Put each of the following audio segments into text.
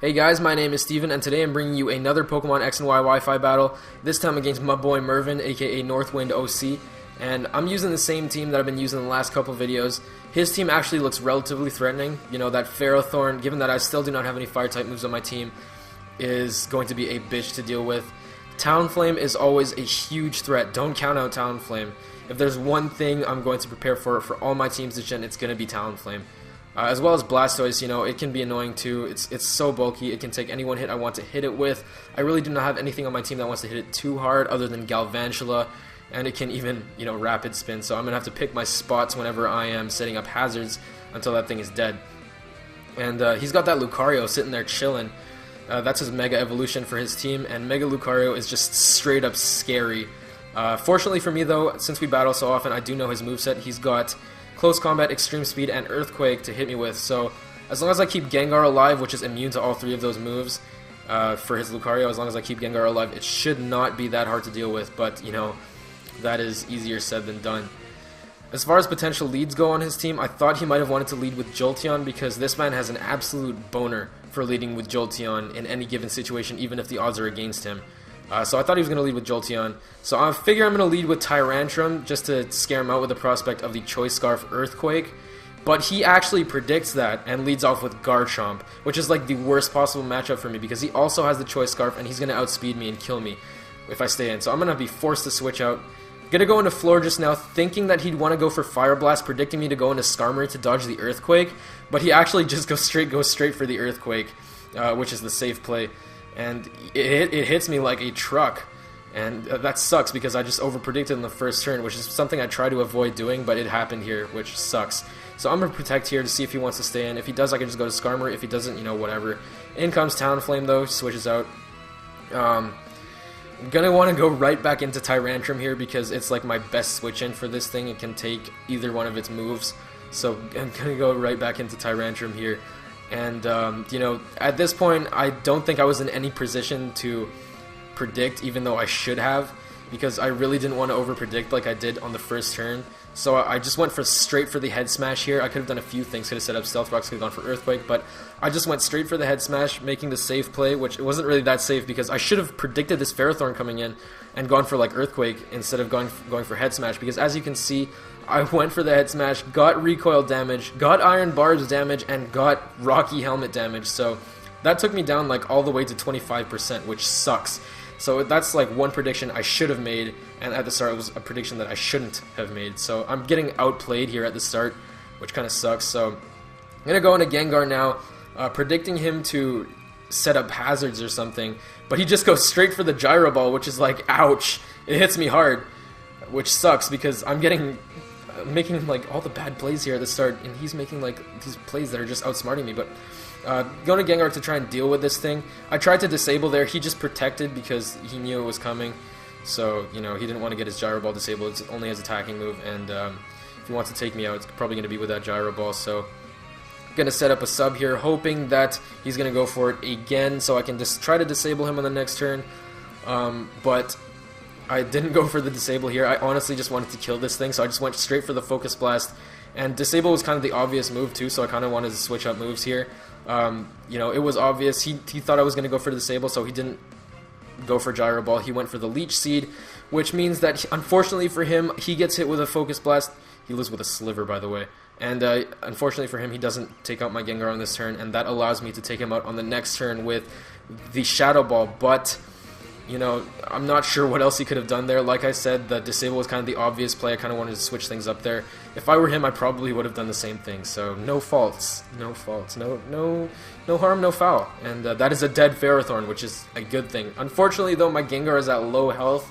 Hey guys, my name is Steven, and today I'm bringing you another Pokemon X and Y Wi-Fi battle, this time against my boy Mervin, aka NorthWindOC, and I'm using the same team that I've been using in the last couple videos. His team actually looks relatively threatening. You know, that Ferrothorn, given that I still do not have any Fire-type moves on my team, is going to be a bitch to deal with. Talonflame is always a huge threat. Don't count out Talonflame. If there's one thing I'm going to prepare for all my teams this gen, it's going to be Talonflame. As well as Blastoise, you know, it can be annoying too. It's so bulky, it can take any one hit I want to hit it with. I really do not have anything on my team that wants to hit it too hard other than Galvantula, and it can even, you know, rapid spin, so I'm going to have to pick my spots whenever I am setting up hazards until that thing is dead. And he's got that Lucario sitting there chilling. That's his Mega Evolution for his team, and Mega Lucario is just straight up scary. Fortunately for me though, since we battle so often, I do know his moveset. He's got Close Combat, Extreme Speed, and Earthquake to hit me with, so as long as I keep Gengar alive, which is immune to all three of those moves, for his Lucario, as long as I keep Gengar alive, it should not be that hard to deal with, but, you know, that is easier said than done. As far as potential leads go on his team, I thought he might have wanted to lead with Jolteon, because this man has an absolute boner for leading with Jolteon in any given situation, even if the odds are against him. So I thought he was going to lead with Jolteon. So I figure I'm going to lead with Tyrantrum just to scare him out with the prospect of the Choice Scarf Earthquake. But he actually predicts that and leads off with Garchomp, which is like the worst possible matchup for me because he also has the Choice Scarf and he's going to outspeed me and kill me if I stay in. So I'm going to be forced to switch out. Going to go into Floor just now, thinking that he'd want to go for Fire Blast, predicting me to go into Skarmory to dodge the Earthquake. But he actually just goes straight for the Earthquake, which is the safe play. And it hits me like a truck, and that sucks because I just overpredicted in the first turn, which is something I try to avoid doing, but it happened here, which sucks. So I'm going to protect here to see if he wants to stay in. If he does, I can just go to Skarmory. If he doesn't, you know, whatever. In comes Talonflame, though, switches out. I'm going to want to go right back into Tyrantrum here because it's like my best switch in for this thing. It can take either one of its moves, so I'm going to go right back into Tyrantrum here. And, you know, at this point, I don't think I was in any position to predict, even though I should have, because I really didn't want to over-predict like I did on the first turn. So I just went straight for the Head Smash here. I could have done a few things, could have set up Stealth Rocks, could have gone for Earthquake, but I just went straight for the Head Smash, making the safe play, which it wasn't really that safe because I should have predicted this Ferrothorn coming in and gone for, like, Earthquake instead of going for Head Smash, because as you can see, I went for the Head Smash, got recoil damage, got Iron Barbs damage, and got Rocky Helmet damage, so that took me down like all the way to 25%, which sucks. So that's like one prediction I should have made, and at the start it was a prediction that I shouldn't have made. So I'm getting outplayed here at the start, which kind of sucks. So I'm going to go into Gengar now, predicting him to set up hazards or something, but he just goes straight for the Gyro Ball, which is like, ouch, it hits me hard, which sucks because I'm making like all the bad plays here at the start, and he's making like these plays that are just outsmarting me. But going to Gengar to try and deal with this thing. I tried to disable there. He just protected because he knew it was coming. So, you know, he didn't want to get his Gyro Ball disabled. It's only his attacking move, and if he wants to take me out, it's probably going to be with that Gyro Ball. So going to set up a sub here, hoping that he's going to go for it again so I can just try to disable him on the next turn. But I didn't go for the disable here. I honestly just wanted to kill this thing, so I just went straight for the Focus Blast. And disable was kind of the obvious move too, so I kind of wanted to switch up moves here. You know, it was obvious. He thought I was going to go for disable, so he didn't go for Gyro Ball. He went for the Leech Seed, which means that, unfortunately for him, he gets hit with a Focus Blast. He lives with a Sliver, by the way. And unfortunately for him, he doesn't take out my Gengar on this turn, and that allows me to take him out on the next turn with the Shadow Ball. But, you know, I'm not sure what else he could have done there. Like I said, the disable was kind of the obvious play. I kind of wanted to switch things up there. If I were him, I probably would have done the same thing. So no faults, no harm, no foul. And that is a dead Ferrothorn, which is a good thing. Unfortunately, though, my Gengar is at low health.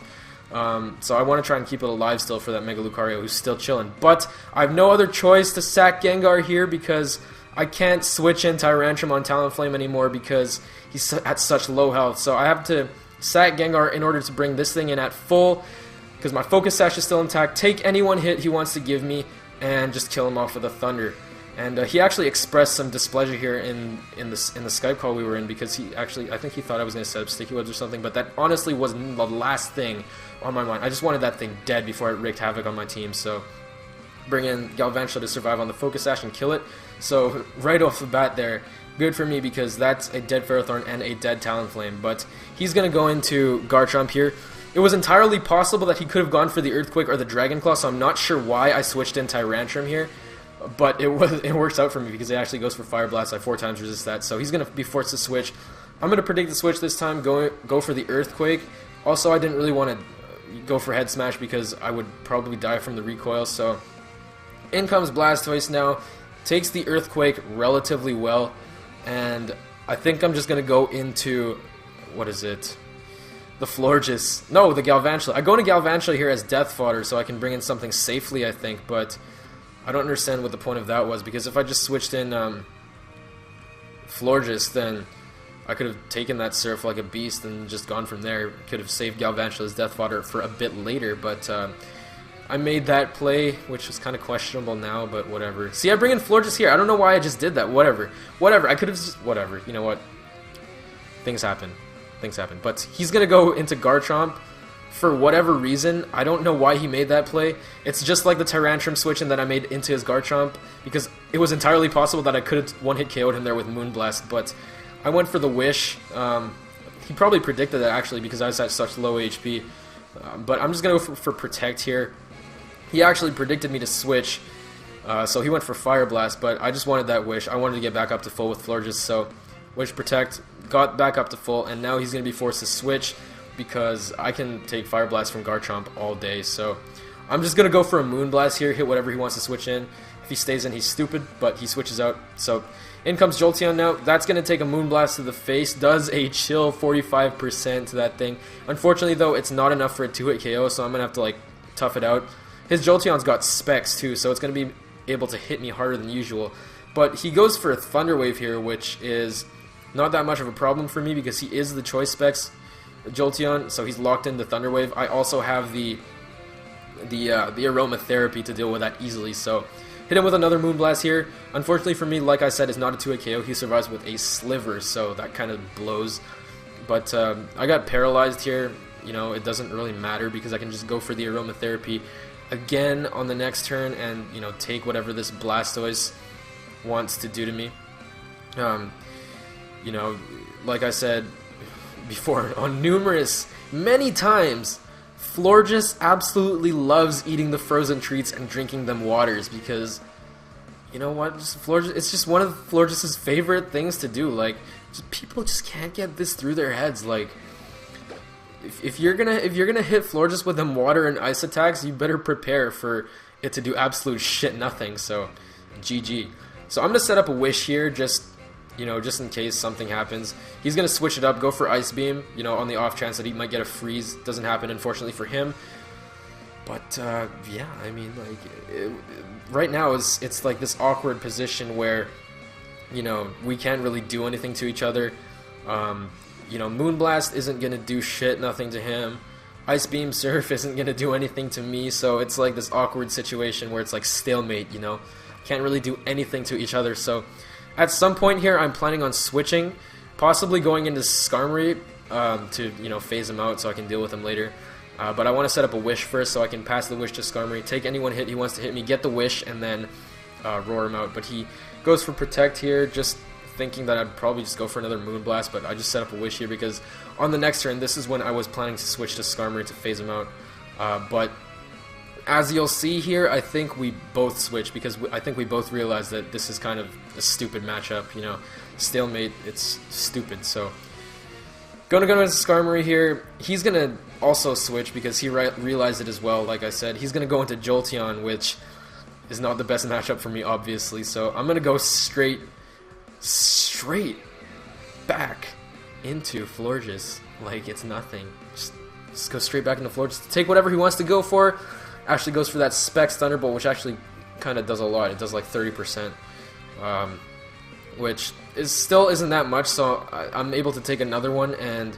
So I want to try and keep it alive still for that Mega Lucario, who's still chilling. But I have no other choice to sack Gengar here because I can't switch in Tyrantrum on Talonflame anymore because he's at such low health. So I have to sack Gengar in order to bring this thing in at full, because my Focus Sash is still intact, take any one hit he wants to give me, and just kill him off with a Thunder. And he actually expressed some displeasure here in the Skype call we were in, because I think he thought I was going to set up Sticky Webs or something, but that honestly was the last thing on my mind. I just wanted that thing dead before it wreaked havoc on my team, so bring in Galvantula to survive on the Focus Sash and kill it. So right off the bat there, good for me because that's a dead Ferrothorn and a dead Talonflame. But he's going to go into Garchomp here. It was entirely possible that he could have gone for the Earthquake or the Dragon Claw, so I'm not sure why I switched in Tyrantrum here. But it works out for me because it actually goes for Fire Blast. I 4 times resist that, so he's going to be forced to switch. I'm going to predict the switch this time, go for the Earthquake. Also, I didn't really want to go for Head Smash because I would probably die from the recoil, so in comes Blastoise now. Takes the Earthquake relatively well, and I think I'm just going to go into, what is it? The Florges. No, the Galvantula. I go into Galvantula here as death fodder so I can bring in something safely, I think, but I don't understand what the point of that was, because if I just switched in Florges, then I could have taken that Surf like a beast and just gone from there. Could have saved Galvantula's death fodder for a bit later, but I made that play, which was kind of questionable now, but whatever. See, I bring in Florges here. I don't know why I just did that. Whatever. I could have just... Whatever. You know what? Things happen. But he's going to go into Garchomp for whatever reason. I don't know why he made that play. It's just like the Tyrantrum switch in that I made into his Garchomp, because it was entirely possible that I could have one-hit KO'd him there with Moonblast, but I went for the Wish. He probably predicted that, actually, because I was at such low HP. But I'm just going to go for Protect here. He actually predicted me to switch, so he went for Fire Blast, but I just wanted that Wish. I wanted to get back up to full with Florges, so Wish Protect, got back up to full, and now he's going to be forced to switch because I can take Fire Blast from Garchomp all day. So I'm just going to go for a Moonblast here, hit whatever he wants to switch in. If he stays in, he's stupid, but he switches out. So in comes Jolteon now. That's going to take a Moonblast to the face. Does a chill 45% to that thing. Unfortunately, though, it's not enough for a 2-hit KO, so I'm going to have to, like, tough it out. His Jolteon's got specs, too, so it's going to be able to hit me harder than usual. But he goes for a Thunder Wave here, which is not that much of a problem for me because he is the choice specs Jolteon, so he's locked in the Thunder Wave. I also have the Aromatherapy to deal with that easily, so hit him with another Moonblast here. Unfortunately for me, like I said, it's not a 2-hit KO. He survives with a Sliver, so that kind of blows. But I got paralyzed here. You know, it doesn't really matter because I can just go for the Aromatherapy again on the next turn and, you know, take whatever this Blastoise wants to do to me. You know, like I said before, on many times, Florges absolutely loves eating the frozen treats and drinking them waters because, you know what, Florges, it's just one of Florges' favorite things to do. Like, people just can't get this through their heads. Like, if you're gonna hit Florges with them water and ice attacks, you better prepare for it to do absolute shit nothing. So, GG. So I'm gonna set up a Wish here, just in case something happens. He's going to switch it up, go for Ice Beam, you know, on the off chance that he might get a freeze. Doesn't happen, unfortunately, for him. But, yeah, I mean, like, right now it's like this awkward position where, you know, we can't really do anything to each other. You know, Moonblast isn't going to do shit, nothing to him. Ice Beam Surf isn't going to do anything to me, so it's like this awkward situation where it's like stalemate, you know. Can't really do anything to each other, so at some point here, I'm planning on switching, possibly going into Skarmory to, you know, phase him out so I can deal with him later. But I want to set up a Wish first so I can pass the Wish to Skarmory, take any one hit he wants to hit me, get the Wish, and then roar him out. But he goes for Protect here, just thinking that I'd probably just go for another Moonblast, but I just set up a Wish here because on the next turn, this is when I was planning to switch to Skarmory to phase him out. But as you'll see here, I think we both switch because I think we both realize that this is kind of a stupid matchup, you know. Stalemate, it's stupid, so gonna go into Skarmory here. He's gonna also switch because he realized it as well, like I said. He's gonna go into Jolteon, which is not the best matchup for me, obviously, so I'm gonna go straight back into Florges like it's nothing. Just go straight back into Florges. Take whatever he wants to go for. Actually goes for that Specs Thunderbolt, which actually kind of does a lot. It does like 30%, which still isn't that much, so I'm able to take another one and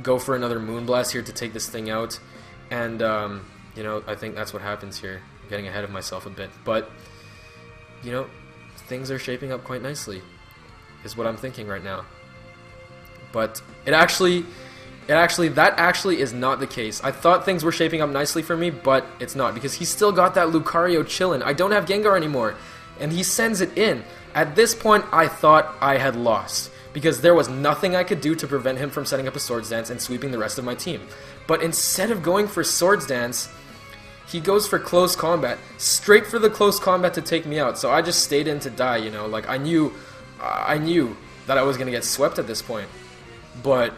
go for another Moonblast here to take this thing out. And, you know, I think that's what happens here. I'm getting ahead of myself a bit. But, you know, things are shaping up quite nicely, is what I'm thinking right now. But that actually is not the case. I thought things were shaping up nicely for me, but it's not, because he's still got that Lucario chillin'. I don't have Gengar anymore, and he sends it in. At this point, I thought I had lost, because there was nothing I could do to prevent him from setting up a Swords Dance and sweeping the rest of my team. But instead of going for Swords Dance, he goes for Close Combat, straight for the Close Combat to take me out. So I just stayed in to die, you know, like I knew that I was going to get swept at this point. But,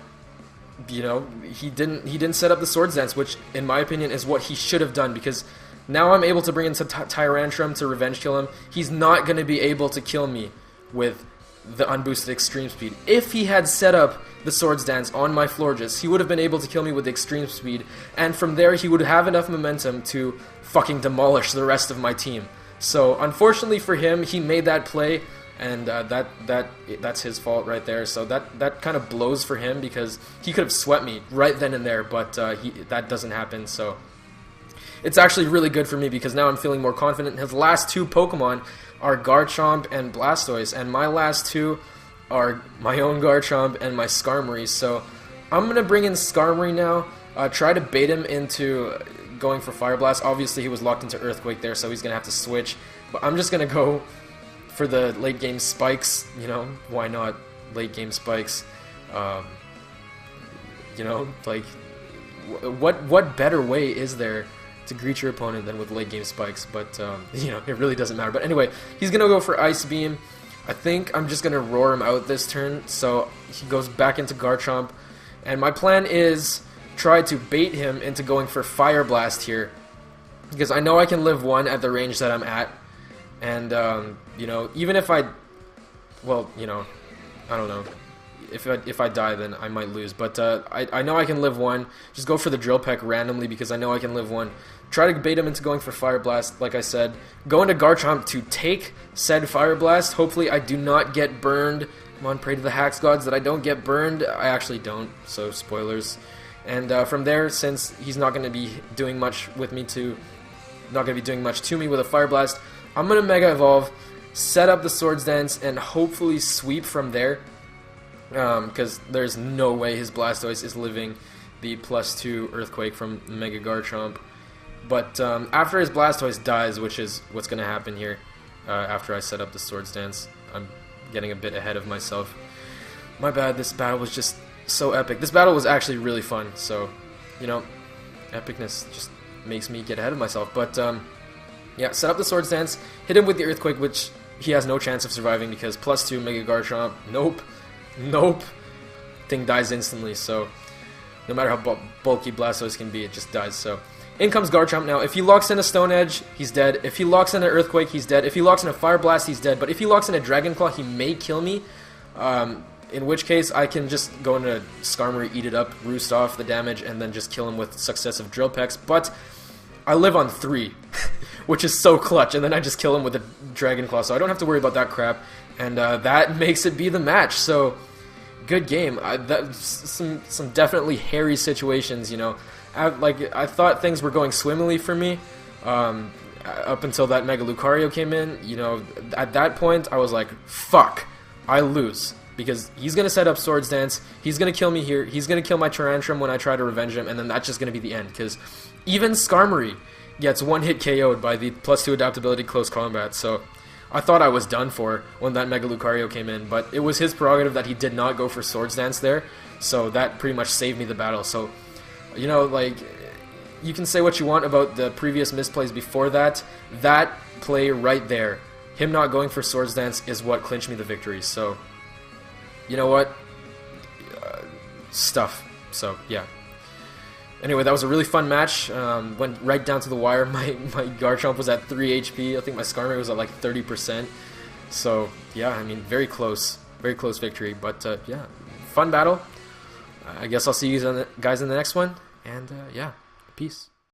you know, he didn't set up the Swords Dance, which in my opinion is what he should have done, because now I'm able to bring in some Tyrantrum to revenge kill him. He's not going to be able to kill me with the unboosted Extreme Speed. If he had set up the Swords Dance on my Florges, he would have been able to kill me with Extreme Speed, and from there he would have enough momentum to fucking demolish the rest of my team. So unfortunately for him, he made that play, and that's his fault right there. So that kind of blows for him, because he could have swept me right then and there, but that doesn't happen. So it's actually really good for me, because now I'm feeling more confident. His last two Pokemon are Garchomp and Blastoise, and my last two are my own Garchomp and my Skarmory. So I'm going to bring in Skarmory now, try to bait him into going for Fire Blast. Obviously he was locked into Earthquake there, so he's going to have to switch. But I'm just going to go for the late game spikes, you know, why not late game spikes? You know, like, what better way is there to greet your opponent than with late game spikes? But you know, it really doesn't matter. But anyway, he's gonna go for Ice Beam. I think I'm just gonna roar him out this turn, so he goes back into Garchomp, and my plan is try to bait him into going for Fire Blast here, because I know I can live one at the range that I'm at, and you know, even if well, you know, I don't know. If I die, then I might lose. But I know I can live one. Just go for the Drill Peck randomly, because I know I can live one. Try to bait him into going for Fire Blast, like I said. Go into Garchomp to take said Fire Blast. Hopefully I do not get burned. Come on, pray to the Hacks Gods that I don't get burned. I actually don't, so spoilers. And from there, since he's not going to be doing much with me not going to be doing much to me with a Fire Blast, I'm going to Mega Evolve, set up the Swords Dance, and hopefully sweep from there. Because there's no way his Blastoise is living the +2 Earthquake from Mega Garchomp. But after his Blastoise dies, which is what's going to happen here, after I set up the Swords Dance, I'm getting a bit ahead of myself. My bad, this battle was just so epic. This battle was actually really fun, so, you know, epicness just makes me get ahead of myself. But, yeah, set up the Swords Dance, hit him with the Earthquake, which he has no chance of surviving, because +2 Mega Garchomp, nope. Thing dies instantly, so no matter how bulky Blastoise can be, it just dies. So in comes Garchomp now. If he locks in a Stone Edge, he's dead. If he locks in an Earthquake, he's dead. If he locks in a Fire Blast, he's dead. But if he locks in a Dragon Claw, he may kill me. In which case, I can just go into Skarmory, eat it up, roost off the damage, and then just kill him with successive Drill Pecks. But I live on 3, which is so clutch, and then I just kill him with a Dragon Claw, so I don't have to worry about that crap. And that makes it be the match. So good game. Some definitely hairy situations, you know. I thought things were going swimmingly for me up until that Mega Lucario came in. You know, at that point I was like, fuck, I lose, because he's gonna set up Swords Dance. He's gonna kill me here. He's gonna kill my Tyrantrum when I try to revenge him, and then that's just gonna be the end. Because even Skarmory gets one-hit KO'd by the +2 adaptability Close Combat. So I thought I was done for when that Mega Lucario came in, but it was his prerogative that he did not go for Swords Dance there, so that pretty much saved me the battle. So, you know, like, you can say what you want about the previous misplays before that. That play right there, him not going for Swords Dance, is what clinched me the victory. So, you know what? Stuff. So, yeah. Anyway, that was a really fun match. Went right down to the wire. My Garchomp was at 3 HP. I think my Skarmory was at like 30%. So, yeah, I mean, very close victory. But, yeah, fun battle. I guess I'll see you guys in the next one. And, yeah, peace.